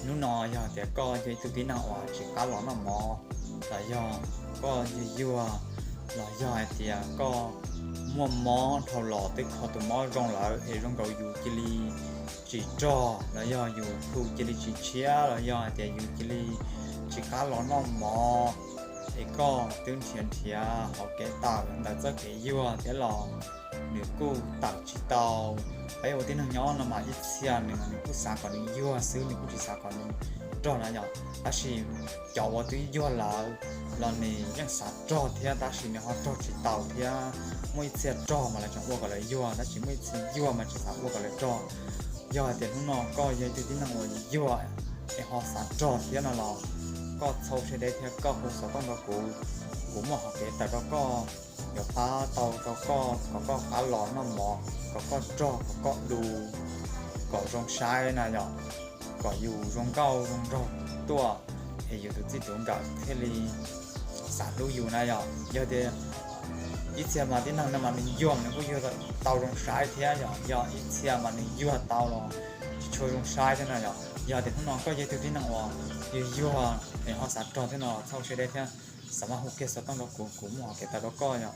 นู้นอยากแต่ก็จะตุที่นั่งว่าจิก้าหลอนหมอหลายก็ยั่วหลายแต่ก็มัวหมอทอหล่อติดคอตัวหมอรองแล้วเอรองเราอยู่จิลีจีจ่อแล้วอยู่ผู้จิลีจีเชียแล้วแต่อยู่จิลีจิก้าหลอนหมอเอก็ตื่นเทียนเทียเขาแก่ตาแต่จะแก่ยั่วแต่หล่อหรือกูตัดจิตเอาไปวันที่นั่งย้อนมาอีกเสียหนึ่งกูสาก่อนนึงยั่วซื้อหนึ่งกูจะสาก่อนนึงจ่อแล้วอาชีพจ่อว่าตัวยั่วแล้วเราเนี่ยยังสาจ่อเทียแต่สิ่งนี้เขาจ่อจิตเอาเทียไม่เสียจ่อมาแล้วจังว่าก็เลยยั่วแต่สิ่งไม่เสียยั่วมาจะสาว่าก็เลยจ่อย่อแต่ทุกน้องก็ยังตัวที่นั่งว่ายั่วไอ้เขาสาจ่อเทียนั่นหรอก็โชว์เฉยๆเทียก็คงสต้องกับกูหมอเขาเก๋แต่ก็เดี๋ยวป้าเตาก็การหลอนน้ำหมอก็จ่อก็ดูก็รงใช้นะหยอกก็อยู่รงเก้ารงรอบตัวเฮอยู่ตัวที่ตัวกับเทลีสารรู้อยู่นะหยอกเยอะเดียอีเสียมาที่นั่งน้ำมันย่อมเนี่ยก็เยอะเตารงใช้เทียหยอกอีเสียมันยั่วเตาลงช่วยรงใช้เท่านั้นหยอกเดี๋ยวทุกน้องก็เยอะตัวที่นั่งว่ายั่วเห็นเขาสารจอที่น้องเท่าเฉยๆเท่าสามารถหุบเกศต้องเรากูหมอเกศแต่ก็เนี่ย